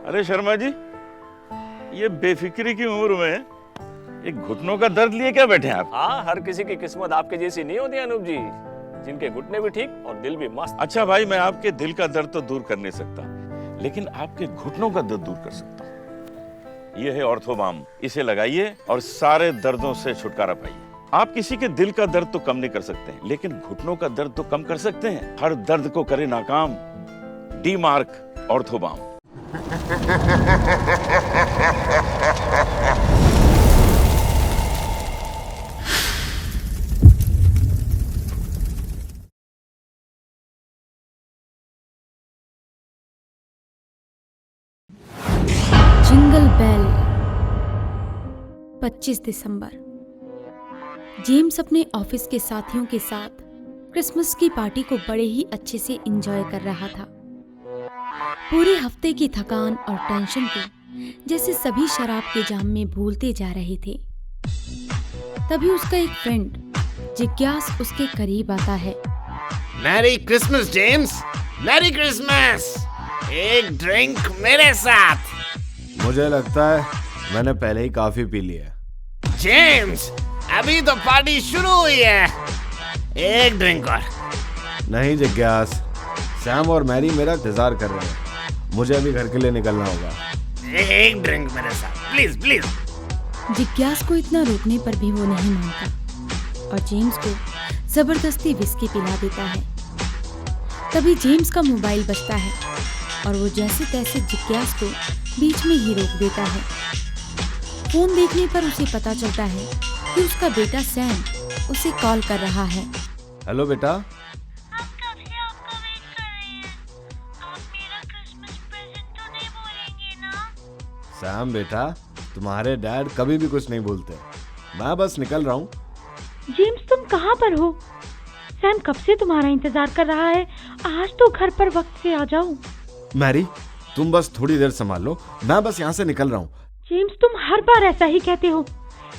अरे शर्मा जी, ये बेफिक्री की उम्र में एक घुटनों का दर्द लिए क्या बैठे हैं आप? हाँ, हर किसी की किस्मत आपके जैसी नहीं होती अनूप जी, जिनके घुटने भी ठीक और दिल भी मस्त। अच्छा भाई, मैं आपके दिल का दर्द तो दूर कर नहीं सकता, लेकिन आपके घुटनों का दर्द दूर कर सकता हूँ। ये है ऑर्थोबाम, इसे लगाइए और सारे दर्दों से छुटकारा पाइए। आप किसी के दिल का दर्द तो कम नहीं कर सकते हैं, लेकिन घुटनों का दर्द तो कम कर सकते हैं। हर दर्द को करे नाकाम D mark orthobam. Jingle bell. 25 दिसंबर। जेम्स अपने ऑफिस के साथियों के साथ क्रिसमस की पार्टी को बड़े ही अच्छे से एंजॉय कर रहा था। पूरे हफ्ते की थकान और टेंशन को जैसे सभी शराब के जाम में भूलते जा रहे थे। तभी उसका एक फ्रेंड जिज्ञास उसके करीब आता है। Merry Christmas James, merry Christmas. एक ड्रिंक मेरे साथ। मुझे लगता है मैंने पहले ही काफी पी लिया। जेम्स, अभी तो पार्टी शुरू हुई है, एक ड्रिंक और। नहीं जिज्ञास, सैम और मैरी मेरा इंतजार कर रहे हैं। मुझे अभी घर के लिए निकलना होगा। एक ड्रिंक मेरे साथ, प्लीज प्लीज। जिज्ञास को इतना रोकने पर भी वो नहीं मानता और जेम्स को जबरदस्ती विस्की पिला देता है। तभी जेम्स का मोबाइल बजता है और वो जैसे तैसे जिज्ञास को बीच में ही रोक देता है। फोन देखने पर उसे पता चलता है कि उसका बेटा सैम उसे कॉल कर रहा है। हेलो बेटा। हम कब से आपका वेट कर रहे हैं। आप मेरा क्रिसमस प्रेजेंट तो नहीं भूलेंगे ना? सैम बेटा, तुम्हारे डैड कभी भी कुछ नहीं भूलते। मैं बस निकल रहा हूँ। जेम्स, तुम कहाँ पर हो? सैम कब से तुम्हारा इंतजार कर रहा है। आज तो घर पर वक्त से आ जाओ। मैरी, तुम बस थोड़ी देर संभाल लो, मैं बस यहाँ से निकल रहा हूँ। जेम्स, तुम हर बार ऐसा ही कहते हो।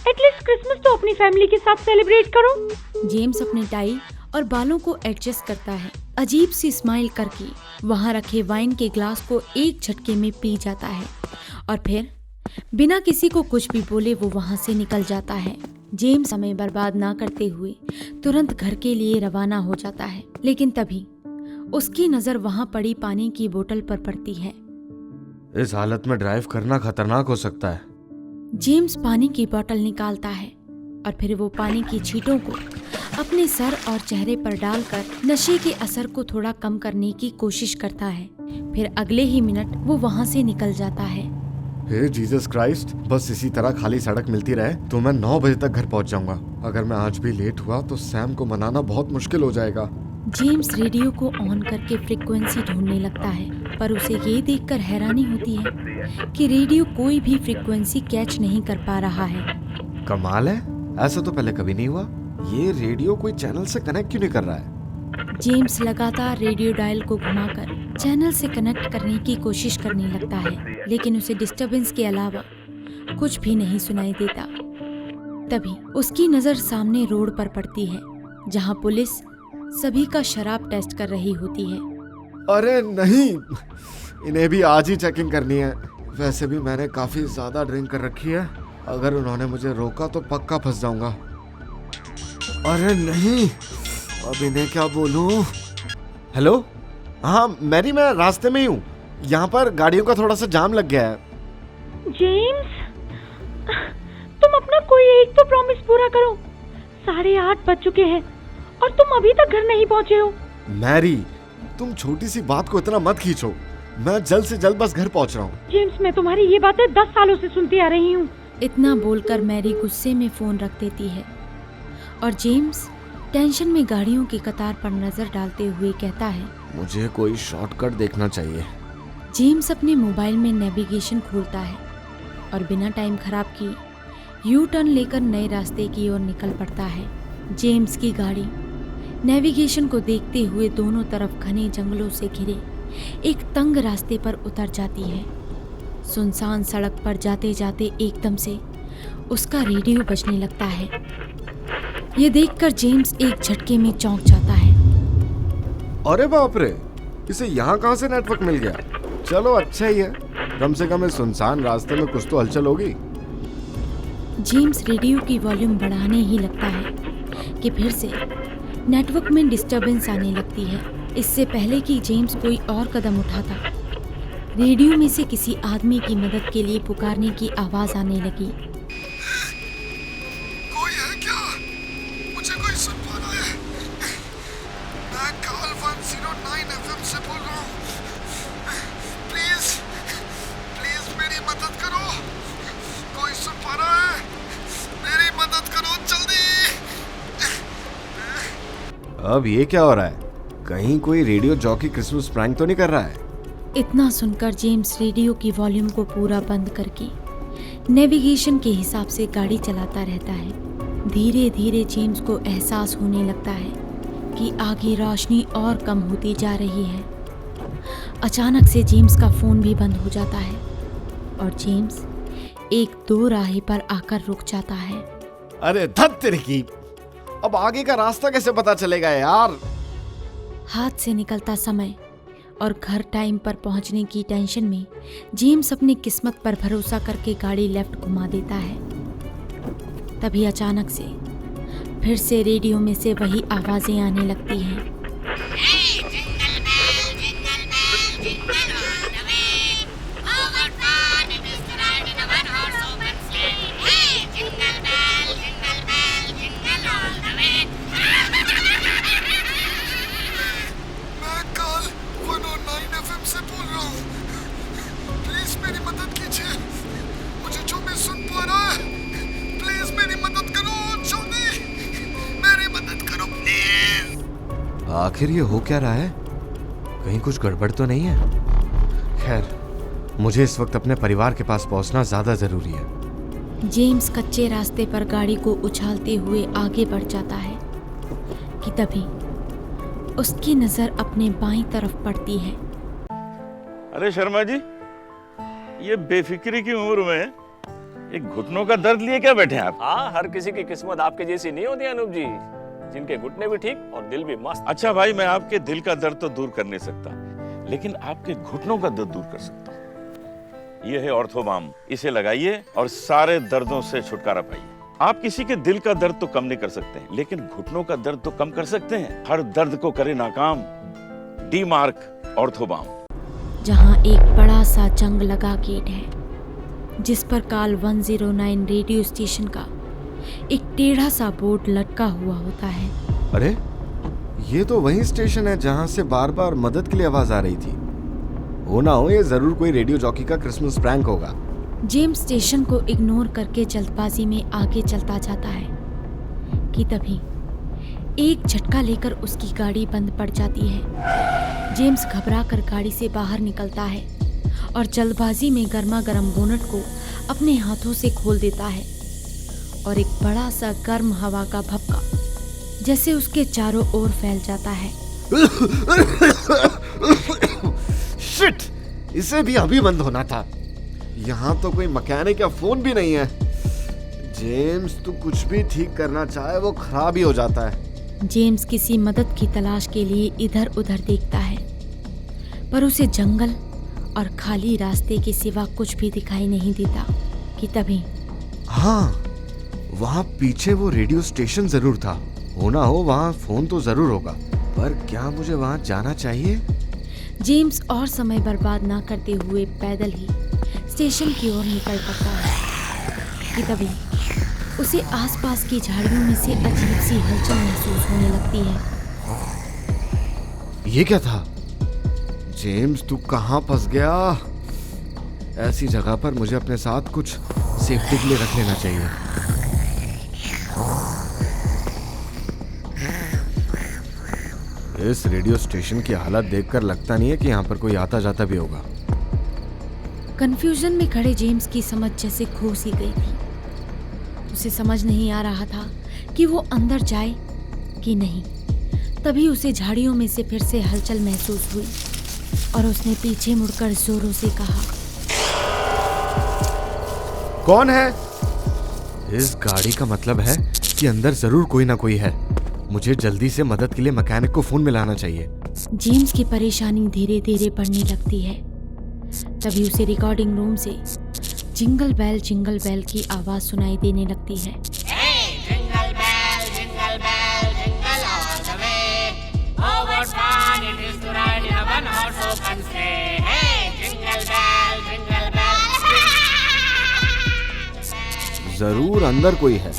एटलीस्ट क्रिसमस तो अपनी फैमिली के साथ सेलिब्रेट करो। जेम्स अपनी टाई और बालों को एडजस्ट करता है। अजीब सी स्माइल करके वहाँ रखे वाइन के ग्लास को एक झटके में पी जाता है और फिर बिना किसी को कुछ भी बोले वो वहाँ से निकल जाता है। जेम्स समय बर्बाद ना करते हुए तुरंत घर के लिए रवाना हो जाता है, लेकिन तभी उसकी नजर वहाँ पड़ी पानी की बोतल पर पड़ती है। इस हालत में ड्राइव करना खतरनाक हो सकता है। जेम्स पानी की बोतल निकालता है और फिर वो पानी की छींटों को अपने सर और चेहरे पर डालकर नशे के असर को थोड़ा कम करने की कोशिश करता है। फिर अगले ही मिनट वो वहाँ से निकल जाता है। हे जीसस क्राइस्ट, बस इसी तरह खाली सड़क मिलती रहे तो मैं 9 बजे तक घर पहुँच जाऊंगा। अगर मैं आज भी लेट हुआ तो सैम को मनाना बहुत मुश्किल हो जाएगा। जेम्स रेडियो को ऑन करके फ्रीक्वेंसी ढूंढने लगता है, पर उसे ये देखकर हैरानी होती है कि रेडियो कोई भी फ्रीक्वेंसी कैच नहीं कर पा रहा है। कमाल है, ऐसा तो पहले कभी नहीं हुआ। ये रेडियो कोई चैनल से कनेक्ट क्यों नहीं कर रहा है? जेम्स लगातार रेडियो डायल को घुमाकर चैनल से कनेक्ट करने की कोशिश करने लगता है, लेकिन उसे डिस्टरबेंस के अलावा कुछ भी नहीं सुनाई देता। तभी उसकी नजर सामने रोड पर पड़ती है, जहां पुलिस सभी का शराब टेस्ट कर रही होती है। अरे नहीं, इन्हें भी आज ही चेकिंग करनी है। वैसे भी मैंने काफी ज्यादा ड्रिंक कर रखी है। अगर उन्होंने मुझे रोका तो पक्का फंस जाऊंगा। अरे नहीं, अब इन्हें क्या बोलूं? हेलो, हाँ मैरी, मैं रास्ते में ही हूँ। यहाँ पर गाड़ियों का थोड़ा सा जाम लग गया है। जेम्स, तुम अपना कोई एक तो प्रॉमिस पूरा करो। 8:30 बज चुके हैं और तुम अभी तक घर नहीं पहुँचे हो। मैरी, तुम छोटी सी बात को इतना मत खींचो। मैं जल्द से जल्द बस घर पहुँच रहा हूँ। जेम्स, मैं तुम्हारी ये बातें 10 सालों से सुनती आ रही हूँ। इतना बोलकर मैरी गुस्से में फोन रख देती है और जेम्स टेंशन में गाड़ियों की कतार पर नजर डालते हुए कहता है, मुझे कोई शॉर्टकट देखना चाहिए। जेम्स अपने मोबाइल में नेविगेशन खोलता है और बिना टाइम खराब किए यू टर्न लेकर नए रास्ते की ओर निकल पड़ता है। जेम्स की गाड़ी नेविगेशन को देखते हुए दोनों तरफ घने जंगलों से घिरे एक तंग रास्ते पर उतर जाती है। सुनसान सड़क पर जाते जाते एकदम से उसका रेडियो बजने लगता है। ये देखकर जेम्स एक झटके में चौंक जाता है। अरे बाप रे, इसे यहाँ कहाँ से नेटवर्क मिल गया? चलो अच्छा ही है, कम से कम इस सुनसान रास्ते में कुछ तो हलचल होगी। जेम्स रेडियो की वॉल्यूम बढ़ाने ही लगता है कि फिर से नेटवर्क में डिस्टरबेंस आने लगती है। इससे पहले कि जेम्स कोई और कदम उठाता, रेडियो में से किसी आदमी की मदद के लिए पुकारने की आवाज आने लगी। कोई है क्या? मुझे कोई सुन पा रहा है? मैं कॉल 109 FM से बोल रहा हूँ। प्लीज प्लीज मेरी मदद करो। कोई सुन पा रहा है? मेरी मदद करो जल्दी। अब ये क्या हो रहा है? कहीं कोई रेडियो जॉकी क्रिसमस प्रैंक तो नहीं कर रहा है? इतना सुनकर जेम्स रेडियो की वॉल्यूम को पूरा बंद करके नेविगेशन के हिसाब से गाड़ी चलाता रहता है। धीरे धीरे जेम्स को एहसास होने लगता है कि आगे रोशनी और कम होती जा रही है। अचानक से जेम्स का फोन भी बंद हो जाता है और जेम्स एक दो राही पर आकर रुक जाता है। अरे धत तेरे की! अब आगे का रास्ता कैसे पता चलेगा यार? हाथ से निकलता समय और घर टाइम पर पहुंचने की टेंशन में जेम्स अपनी किस्मत पर भरोसा करके गाड़ी लेफ्ट घुमा देता है। तभी अचानक से फिर से रेडियो में से वही आवाजें आने लगती हैं। आखिर ये हो क्या रहा है? कहीं कुछ गड़बड़ तो नहीं है? खैर, मुझे इस वक्त अपने परिवार के पास पहुंचना ज्यादा जरूरी है। जेम्स कच्चे रास्ते पर गाड़ी को उछालते हुए आगे बढ़ जाता है कि तभी उसकी नजर अपने बाईं तरफ पड़ती है। अरे शर्मा जी, ये बेफिक्री की उम्र में एक घुटनों का दर्द लिए क्या बैठे हैं आप? हाँ, हर किसी की किस्मत आपके जैसी नहीं होती अनूप जी, जिनके घुटने भी ठीक और दिल भी मस्त। अच्छा भाई, मैं आपके दिल का दर्द तो दूर कर नहीं सकता, लेकिन आपके घुटनों का दर्द दूर कर सकता हूँ। ये है ऑर्थोबाम, इसे लगाइए और सारे दर्दों से छुटकारा पाइए। आप किसी के दिल का दर्द तो कम नहीं कर सकते हैं, लेकिन घुटनों का दर्द तो कम कर सकते हैं। हर दर्द को करे नाकाम डी मार्क ऑर्थोबाम। जहाँ एक बड़ा सा जंग लगा गेट है जिस पर कॉल 109 रेडियो स्टेशन का एक टेढ़ा सा बोर्ड लटका हुआ होता है। अरे ये तो वही स्टेशन है जहां से बार बार मदद के लिए आवाज आ रही थी। हो ना हो ये जरूर कोई रेडियो जॉकी का क्रिसमस प्रैंक होगा। जेम्स स्टेशन को इग्नोर करके जल्दबाजी में आगे चलता जाता है कि तभी एक झटका लेकर उसकी गाड़ी बंद पड़ जाती है। जेम्स घबरा कर गाड़ी से बाहर निकलता है और जल्दबाजी में गर्मा गर्म बोनट को अपने हाथों से खोल देता है और एक बड़ा सा गर्म हवा का भपका जैसे उसके चारों ओर फैल जाता है। शिट! इसे भी अभी बंद होना था। यहाँ तो कोई मैकेनिक या फोन भी नहीं है। जेम्स, तू कुछ भी ठीक करना चाहे वो खराब ही हो जाता है। जेम्स किसी मदद की तलाश के लिए इधर उधर देखता है, पर उसे जंगल और खाली रास्ते के सिवा कुछ भी दिखाई नहीं देता कि तभी हाँ, वहाँ पीछे वो रेडियो स्टेशन जरूर था। होना हो वहाँ फोन तो जरूर होगा, पर क्या मुझे वहाँ जाना चाहिए? जेम्स और समय बर्बाद ना करते हुए पैदल ही स्टेशन की ओर निकल पड़ता है कि तभी उसे आसपास की झाड़ियों में से अजीब सी हलचल महसूस होने लगती है। ये क्या था? जेम्स, तू कहाँ फंस गया? ऐसी जगह पर मुझे अपने साथ कुछ सेफ्टी के लिए रख लेना चाहिए। इस रेडियो स्टेशन की हालत देखकर लगता नहीं है कि यहाँ पर कोई आता जाता भी होगा। कंफ्यूजन में खड़े जेम्स की समझ जैसे खो सी गई थी। उसे समझ नहीं आ रहा था कि वो अंदर जाए कि नहीं। तभी उसे झाड़ियों में से फिर से हलचल महसूस हुई और उसने पीछे मुड़कर जोरों से कहा, कौन है? इस गाड़ी का मतलब है कि अंदर जरूर कोई ना कोई है। मुझे जल्दी से मदद के लिए मैकेनिक को फोन मिलाना चाहिए। जेम्स की परेशानी धीरे धीरे बढ़ने लगती है। तभी उसे रिकॉर्डिंग रूम से जिंगल बेल की आवाज सुनाई देने लगती है। Jingle bell, jingle all the way. Oh, what fun it is to ride in a one-horse open sleigh. Hey, jingle bell. जरूर अंदर कोई है,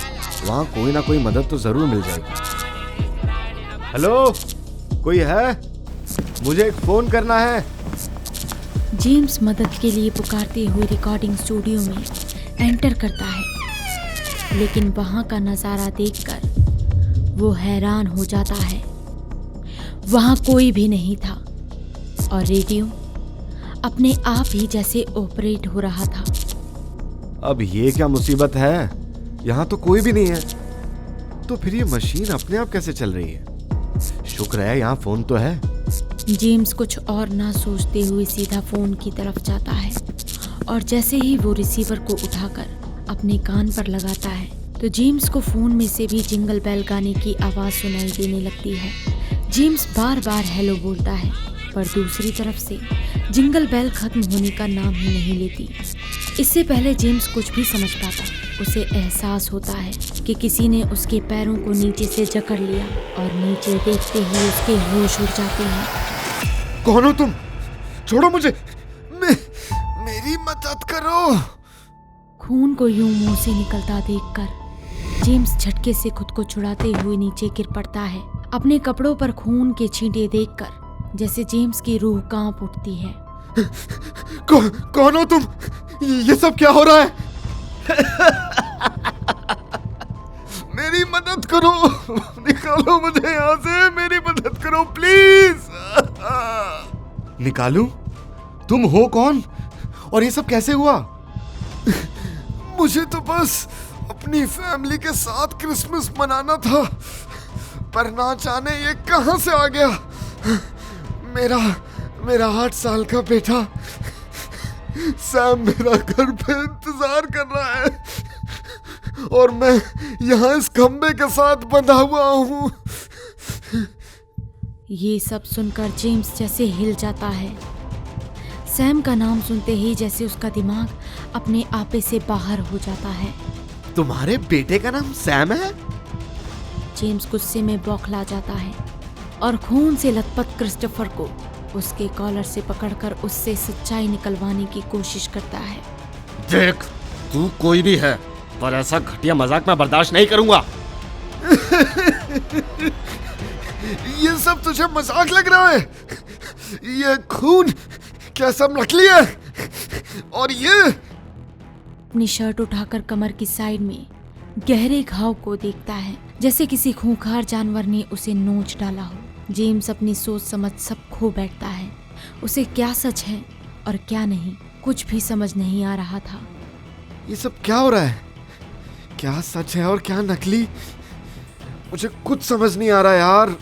वहाँ कोई ना कोई मदद तो जरूर मिल जाएगी। हेलो, कोई है? मुझे एक फोन करना है। जेम्स मदद के लिए पुकारते हुए रिकॉर्डिंग स्टूडियो में एंटर करता है, लेकिन वहाँ का नज़ारा देखकर वो हैरान हो जाता है। वहाँ कोई भी नहीं था और रेडियो अपने आप ही जैसे ऑपरेट हो रहा था। अब ये क्या मुसीबत है? यहाँ तो कोई भी नहीं है। तो फिर ये मशीन अपने आप कैसे चल रही है? शुक्र है यहाँ फोन तो है। जेम्स कुछ और ना सोचते हुए सीधा फोन की तरफ जाता है और जैसे ही वो रिसीवर को उठाकर अपने कान पर लगाता है तो जेम्स को फोन में से भी जिंगल बेल गाने की आवाज सुनाई देने लगती है। जेम्स बार बार हेलो बोलता है, पर दूसरी तरफ से जिंगल बेल खत्म होने का नाम ही नहीं लेती। इससे पहले जेम्स कुछ भी समझ पाता, उसे एहसास होता है कि किसी ने उसके पैरों को नीचे से जकड़ लिया और नीचे देखते ही उसके होश उड़ जाते हैं। कौन हो तुम? छोड़ो मुझे, मेरी मदद करो। खून को यूं मुंह से निकलता देखकर जेम्स झटके से खुद को छुड़ाते हुए नीचे गिर पड़ता है। अपने कपड़ों पर खून के छींटे देखकर जैसे जेम्स की रूह कांप उठती है। कौन हो तुम? ये सब क्या हो रहा है? मेरी मदद करो, निकालो मुझे यहाँ से, मेरी मदद करो प्लीज। निकालूं? तुम हो कौन और ये सब कैसे हुआ? मुझे तो बस अपनी फैमिली के साथ क्रिसमस मनाना था, पर ना जाने ये कहां से आ गया। मेरा 8 साल का बेटा सैम मेरा घर पे इंतजार कर रहा है और मैं यहाँ इस खंबे के साथ बंधा हुआ हूँ। ये सब सुनकर जेम्स जैसे हिल जाता है। सैम का नाम सुनते ही जैसे उसका दिमाग अपने आपे से बाहर हो जाता है। तुम्हारे बेटे का नाम सैम है? जेम्स गुस्से में बौखला जाता है और खून से लथपथ क्रिस्टोफर को उसके कॉलर से पकड़कर उससे सच्चाई निकलवाने की कोशिश करता है। देख, तू कोई भी है, पर ऐसा घटिया मजाक मैं बर्दाश्त नहीं करूंगा। ये सब तुझे मजाक लग रहा है? ये खून क्या सब नकली है? और ये? अपनी शर्ट उठाकर कमर की साइड में गहरे घाव को देखता है, जैसे किसी खूंखार जानवर ने उसे नोच डाला हो। जेम्स अपनी सोच समझ सब खो बैठता है। उसे क्या सच है और क्या नहीं, कुछ भी समझ नहीं आ रहा था। ये सब क्या हो रहा है? क्या सच है और क्या नकली? मुझे कुछ समझ नहीं आ रहा यार।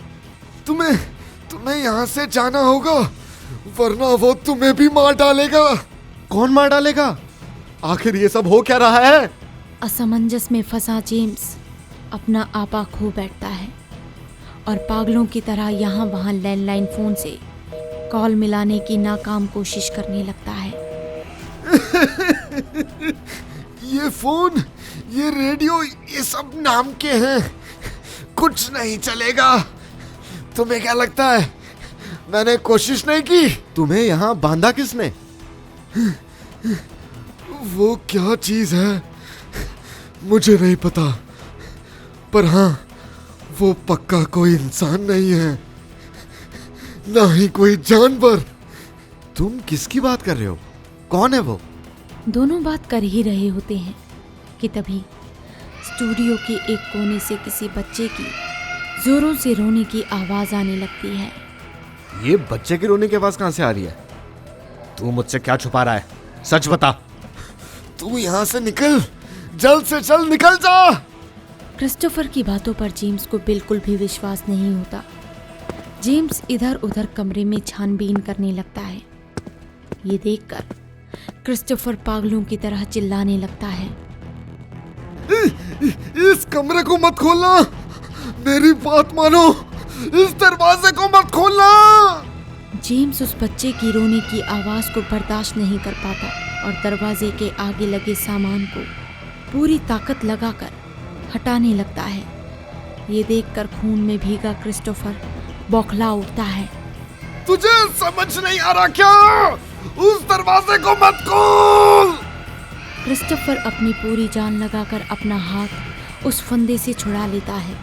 तुम्हें यहाँ से जाना होगा, वरना वो तुम्हें भी मार डालेगा। कौन मार डालेगा? आखिर ये सब हो क्या रहा है? असमंजस में फंसा जेम्स अपना आपा खो बैठता है और पागलों की तरह यहाँ वहाँ लैंडलाइन फोन से कॉल मिलाने की नाकाम कोशिश करने लगता है। ये फोन, ये रेडियो, ये सब नाम के हैं, कुछ नहीं चलेगा। तुम्हें क्या लगता है मैंने कोशिश नहीं की? तुम्हें यहाँ बांधा किसने? वो क्या चीज है मुझे नहीं पता, पर हाँ, वो पक्का कोई इंसान नहीं है, ना ही कोई जानवर। तुम किसकी बात कर रहे हो? कौन है वो? दोनों बात कर ही रहे होते हैं कि तभी स्टूडियो के एक कोने से किसी बच्चे की जोरों से रोने की आवाज आने लगती है। ये बच्चे की रोने की आवाज कहां से आ रही है? तू मुझसे क्या छुपा रहा है? सच बता। तू यहाँ से निकल, जल्द से जल्द निकल जा। क्रिस्टोफर की बातों पर जेम्स को बिल्कुल भी विश्वास नहीं होता। जेम्स इधर उधर कमरे में छानबीन करने लगता है। ये देखकर क्रिस्टोफर पागलों की तरह चिल्लाने लगता है। इस कमरे को मत खोलना, मेरी बात मानो, इस दरवाजे को मत खोलना। जेम्स उस बच्चे की रोने की आवाज़ को बर्दाश्त नहीं कर पाता और दरवाजे के आगे लगे सामान को पूरी ताकत लगाकर हटाने लगता है। ये देखकर खून में भीगा क्रिस्टोफर बौखला उठता है। तुझे समझ नहीं आ रहा क्या? उस दरवाजे को मत खोल। क्रिस्टोफर अपनी पूरी जान लगाकर अपना हाथ उस फंदे से छुड़ा लेता है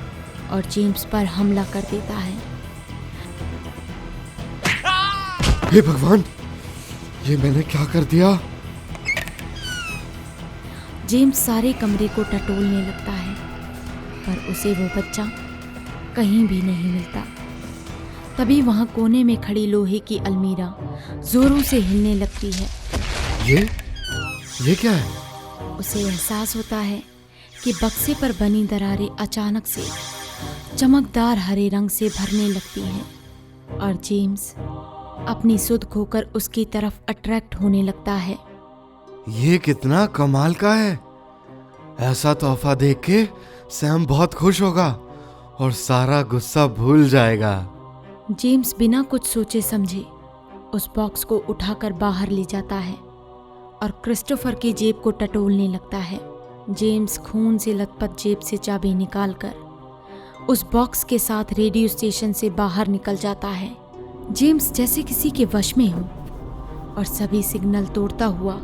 और जेम्स पर हमला कर देता है। हे भगवान, ये मैंने क्या कर दिया? जेम्स सारे कमरे को टटोलने लगता है पर उसे वो बच्चा कहीं भी नहीं मिलता। तभी वहां कोने में खड़ी लोहे की अलमीरा जोरों से हिलने लगती है। ये क्या है? उसे एहसास होता है कि बक्से पर बनी दरारें अचानक से चमकदार हरे रंग से भरने लगती हैं और जेम्स अपनी सुध खोकर उसकी तरफ अट्रैक्ट होने लगता है। ये कितना कमाल का है। ऐसा तोहफा देख के सैम बहुत खुश होगा और सारा गुस्सा भूल जाएगा। जेम्स बिना कुछ सोचे समझे उस बॉक्स को उठाकर बाहर ले जाता है और क्रिस्टोफर की जेब को टटोलने लगता है। जेम्स खून से लथपथ जेब से चाबी निकालकर उस बॉक्स के साथ रेडियो स्टेशन से बाहर निकल जाता है। जेम्स जैसे किसी के वश में हो और सभी सिग्नल तोड़ता हुआ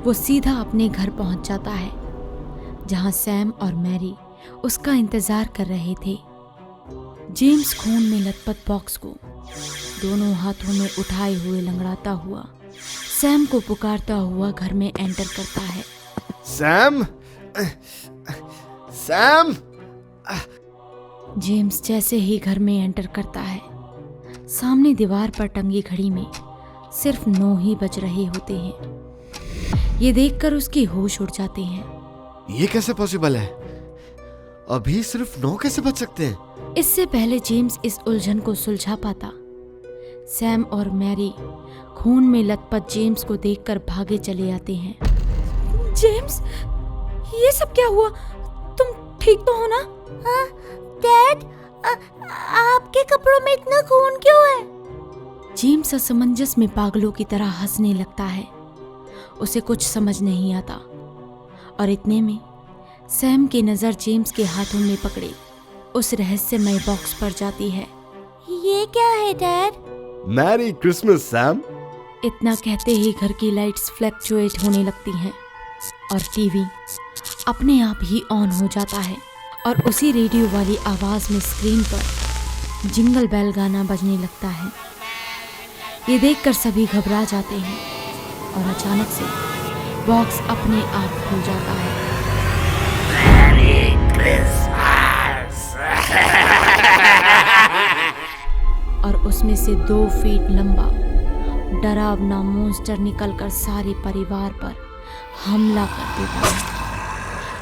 वो सीधा अपने घर पहुंच जाता है जहां सैम और मैरी उसका इंतजार कर रहे थे। जेम्स खून में लथपथ बॉक्स को दोनों हाथों में उठाए हुए लंगड़ाता हुआ सैम को पुकारता हुआ घर में एंटर करता है। Sam, Sam. जेम्स जैसे ही घर में एंटर करता है सामने दीवार पर टंगी घड़ी में सिर्फ 9 ही बज रहे होते हैं। ये देखकर उसके होश उड़ जाते हैं। ये कैसे पॉसिबल है? अभी सिर्फ 9 कैसे बज सकते हैं? इससे पहले जेम्स इस उलझन को सुलझा पाता, सैम और मैरी खून में लथपथ जेम्स को देखकर भागे चले आते हैं। जेम्स, ये सब क्या हुआ? तुम ठीक तो हो ना? हाँ, डैड, आपके कपड़ों में इतना खून क्यों है? जेम्स असमंजस में पागलों की तरह हंसने लगता है। उसे कुछ समझ नहीं आता और इतने में सैम की नजर जेम्स के हाथों में पकड़े उस रहस्यमय बॉक्स पर जाती है। ये क्या है डैड? Merry Christmas Sam. इतना कहते ही घर की लाइट्स फ्लैक्चुएट होने लगती हैं और टीवी अपने आप ही ऑन हो जाता है और उसी रेडियो वाली आवाज में स्क्रीन पर जिंगल बेल गाना बजने लगता है। ये देखकर सभी घबरा जाते हैं और अचानक से बॉक्स अपने आप खुल जाता है। और उसमें से 2 फीट लंबा डरावना मॉन्स्टर निकलकर सारे परिवार पर हमला कर देता है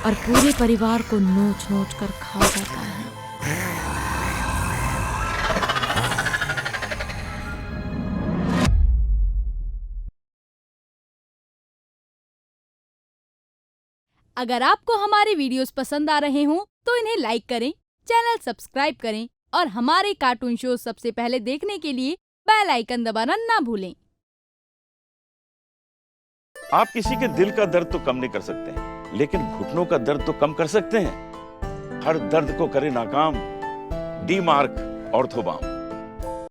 और पूरे परिवार को नोच नोच कर खा जाता है। अगर आपको हमारे वीडियोस पसंद आ रहे हों तो इन्हें लाइक करें, चैनल सब्सक्राइब करें और हमारे कार्टून शो सबसे पहले देखने के लिए बेल आइकन दबाना ना भूलें। आप किसी के दिल का दर्द तो कम नहीं कर सकते हैं, लेकिन घुटनों का दर्द तो कम कर सकते हैं। हर दर्द को करे नाकाम डी मार्क ऑर्थोबाम।